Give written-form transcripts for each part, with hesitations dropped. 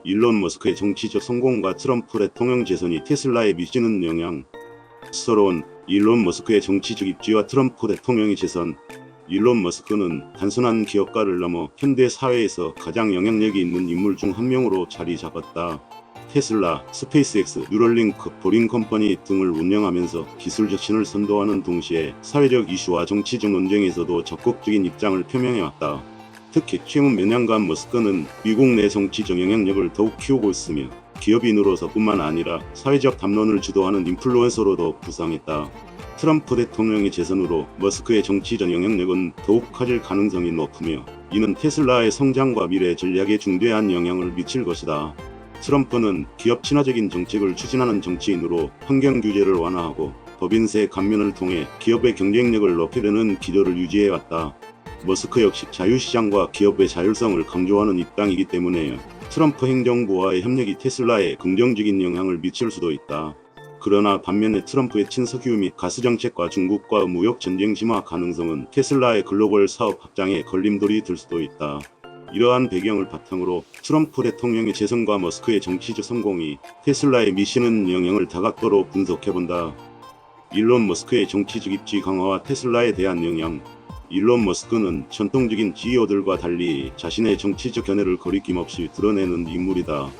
일론 머스크의 정치적 성공과 트럼프 대통령 재선이 테슬라에 미치는 영향. 서러운 일론 머스크의 정치적 입지와 트럼프 대통령의 재선. 일론 머스크는 단순한 기업가를 넘어 현대 사회에서 가장 영향력이 있는 인물 중 한 명으로 자리 잡았다. 테슬라, 스페이스X, 뉴럴링크, 보링컴퍼니 등을 운영하면서 기술 혁신을 선도하는 동시에 사회적 이슈와 정치적 논쟁에서도 적극적인 입장을 표명해왔다. 특히 최근 몇 년간 머스크는 미국 내 정치적 영향력을 더욱 키우고 있으며 기업인으로서뿐만 아니라 사회적 담론을 주도하는 인플루언서로도 부상했다. 트럼프 대통령의 재선으로 머스크의 정치적 영향력은 더욱 커질 가능성이 높으며 이는 테슬라의 성장과 미래 전략에 중대한 영향을 미칠 것이다. 트럼프는 기업 친화적인 정책을 추진하는 정치인으로 환경 규제를 완화하고 법인세 감면을 통해 기업의 경쟁력을 높이려는 기조를 유지해왔다. 머스크 역시 자유시장과 기업의 자율성을 강조하는 입장이기 때문에 트럼프 행정부와의 협력이 테슬라에 긍정적인 영향을 미칠 수도 있다. 그러나 반면에 트럼프의 친석유 및 가스 정책과 중국과 무역 전쟁 심화 가능성은 테슬라의 글로벌 사업 확장에 걸림돌이 될 수도 있다. 이러한 배경을 바탕으로 트럼프 대통령의 재선과 머스크의 정치적 성공이 테슬라에 미치는 영향을 다각도로 분석해본다. 일론 머스크의 정치적 입지 강화와 테슬라에 대한 영향. 일론 머스크는 전통적인 CEO들과 달리 자신의 정치적 견해를 거리낌 없이 드러내는 인물이다.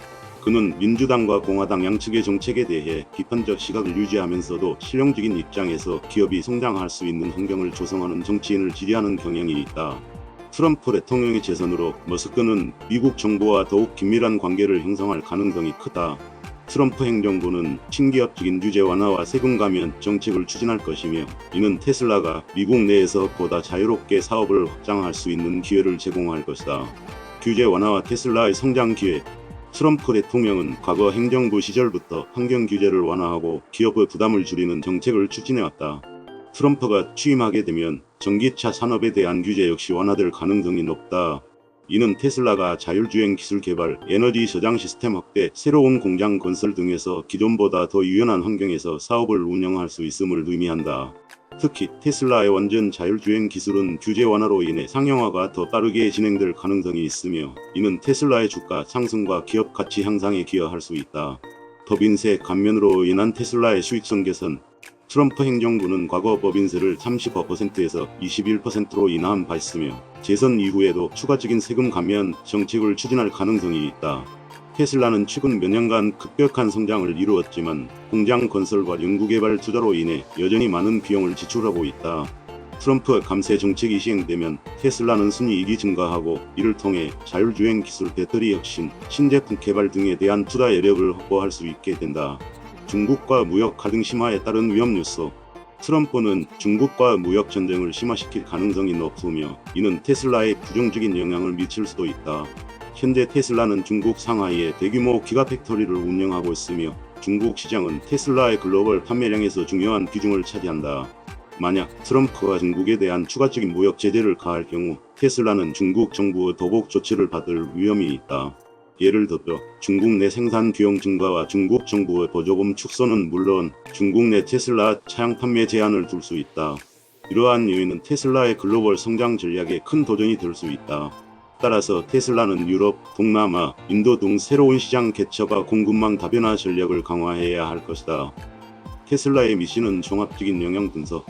그는 민주당과 공화당 양측의 정책에 대해 비판적 시각을 유지하면서도 실용적인 입장에서 기업이 성장할 수 있는 환경을 조성하는 정치인을 지지하는 경향이 있다. 트럼프 대통령의 재선으로 머스크는 미국 정부와 더욱 긴밀한 관계를 형성할 가능성이 크다. 트럼프 행정부는 친기업적인 규제 완화와 세금 감면 정책을 추진할 것이며 이는 테슬라가 미국 내에서 보다 자유롭게 사업을 확장할 수 있는 기회를 제공할 것이다. 규제 완화와 테슬라의 성장 기회. 트럼프 대통령은 과거 행정부 시절부터 환경 규제를 완화하고 기업의 부담을 줄이는 정책을 추진해왔다. 트럼프가 취임하게 되면 전기차 산업에 대한 규제 역시 완화될 가능성이 높다. 이는 테슬라가 자율주행 기술 개발, 에너지 저장 시스템 확대, 새로운 공장 건설 등에서 기존보다 더 유연한 환경에서 사업을 운영할 수 있음을 의미한다. 특히 테슬라의 완전 자율주행 기술은 규제 완화로 인해 상용화가 더 빠르게 진행될 가능성이 있으며 이는 테슬라의 주가 상승과 기업 가치 향상에 기여할 수 있다. 법인세 감면으로 인한 테슬라의 수익성 개선. 트럼프 행정부는 과거 법인세를 35%에서 21%로 인하한 바 있으며 재선 이후에도 추가적인 세금 감면 정책을 추진할 가능성이 있다. 테슬라는 최근 몇 년간 급격한 성장을 이루었지만 공장 건설과 연구개발 투자로 인해 여전히 많은 비용을 지출하고 있다. 트럼프 감세 정책이 시행되면 테슬라는 순이익이 증가하고 이를 통해 자율주행 기술, 배터리 혁신, 신제품 개발 등에 대한 투자 여력을 확보할 수 있게 된다. 중국과 무역 갈등 심화에 따른 위험 요소. 트럼프는 중국과 무역 전쟁을 심화시킬 가능성이 높으며 이는 테슬라에 부정적인 영향을 미칠 수도 있다. 현재 테슬라는 중국 상하이에 대규모 기가팩토리를 운영하고 있으며 중국 시장은 테슬라의 글로벌 판매량에서 중요한 비중을 차지한다. 만약 트럼프가 중국에 대한 추가적인 무역 제재를 가할 경우 테슬라는 중국 정부의 도복 조치를 받을 위험이 있다. 예를 들어 중국 내 생산 비용 증가와 중국 정부의 보조금 축소는 물론 중국 내 테슬라 차량 판매 제한을 둘 수 있다. 이러한 요인은 테슬라의 글로벌 성장 전략에 큰 도전이 될 수 있다. 따라서 테슬라는 유럽, 동남아, 인도 등 새로운 시장 개척과 공급망 다변화 전략을 강화해야 할 것이다. 테슬라의 미시는 종합적인 영향 분석.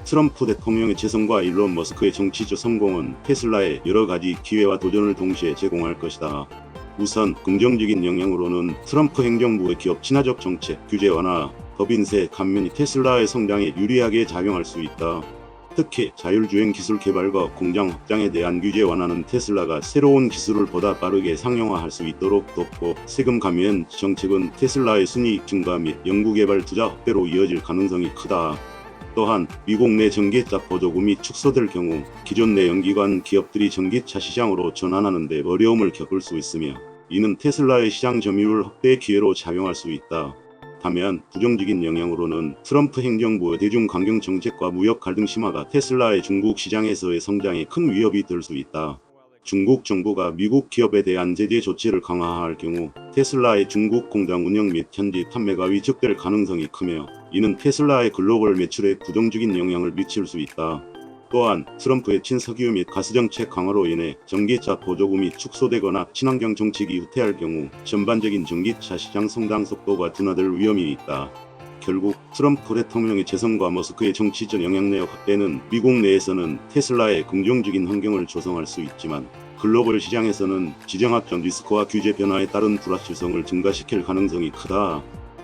트럼프 대통령의 재선과 일론 머스크의 정치적 성공은 테슬라에 여러 가지 기회와 도전을 동시에 제공할 것이다. 우선 긍정적인 영향으로는 트럼프 행정부의 기업 친화적 정책, 규제 완화, 법인세 감면이 테슬라의 성장에 유리하게 작용할 수 있다. 특히 자율주행 기술 개발과 공장 확장에 대한 규제 완화는 테슬라가 새로운 기술을 보다 빠르게 상용화할 수 있도록 돕고 세금 감면 정책은 테슬라의 순이익 증가 및 연구개발 투자 확대로 이어질 가능성이 크다. 또한 미국 내 전기차 보조금이 축소될 경우 기존 내연기관 기업들이 전기차 시장으로 전환하는 데 어려움을 겪을 수 있으며 이는 테슬라의 시장 점유율 확대의 기회로 작용할 수 있다. 반면 부정적인 영향으로는 트럼프 행정부의 대중 강경 정책과 무역 갈등 심화가 테슬라의 중국 시장에서의 성장에 큰 위협이 될 수 있다. 중국 정부가 미국 기업에 대한 제재 조치를 강화할 경우 테슬라의 중국 공장 운영 및 현지 판매가 위축될 가능성이 크며 이는 테슬라의 글로벌 매출에 부정적인 영향을 미칠 수 있다. 또한 트럼프의 친석유 및 가스정책 강화로 인해 전기차 보조금이 축소되거나 친환경 정책이 후퇴할 경우 전반적인 전기차 시장 성장 속도가 둔화될 위험이 있다. 결국 트럼프 대통령의 재선과 머스크의 정치적 영향력 확대는 미국 내에서는 테슬라에 긍정적인 환경을 조성할 수 있지만 글로벌 시장에서는 지정학적 리스크와 규제 변화에 따른 불확실성을 증가시킬 가능성이 크다.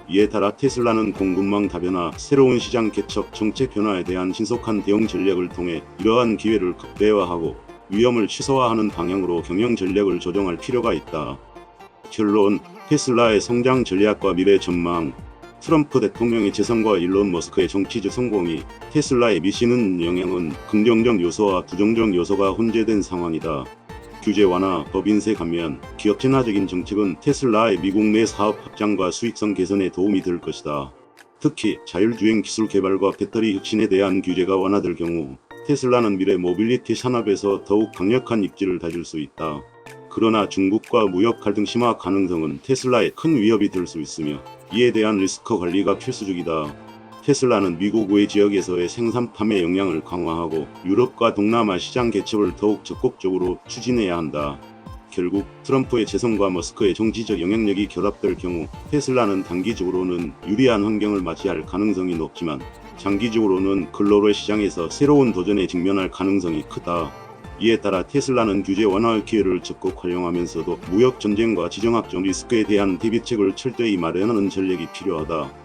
이에 따라 테슬라는 공급망 다변화, 새로운 시장 개척, 정책 변화에 대한 신속한 대응 전략을 통해 이러한 기회를 극대화하고 위험을 최소화하는 방향으로 경영 전략을 조정할 필요가 있다. 결론, 테슬라의 성장 전략과 미래 전망. 트럼프 대통령의 재선과 일론 머스크의 정치적 성공이 테슬라에 미치는 영향은 긍정적 요소와 부정적 요소가 혼재된 상황이다. 규제 완화, 법 인세 감면, 기업 친화적인 정책은 테슬라의 미국 내 사업 확장과 수익성 개선에 도움이 될 것이다. 특히 자율주행 기술 개발과 배터리 혁신에 대한 규제가 완화될 경우 테슬라는 미래 모빌리티 산업에서 더욱 강력한 입지를 다질 수 있다. 그러나 중국과 무역 갈등 심화 가능성은 테슬라에 큰 위협이 될 수 있으며 이에 대한 리스크 관리가 필수적이다. 테슬라는 미국 외 지역에서의 생산 판매 역량을 강화하고 유럽과 동남아 시장 개척을 더욱 적극적으로 추진해야 한다. 결국 트럼프의 재선과 머스크의 정치적 영향력이 결합될 경우 테슬라는 단기적으로는 유리한 환경을 맞이할 가능성이 높지만 장기적으로는 글로벌 시장에서 새로운 도전에 직면할 가능성이 크다. 이에 따라 테슬라는 규제 완화의 기회를 적극 활용하면서도 무역 전쟁과 지정학적 리스크에 대한 대비책을 철저히 마련하는 전략이 필요하다.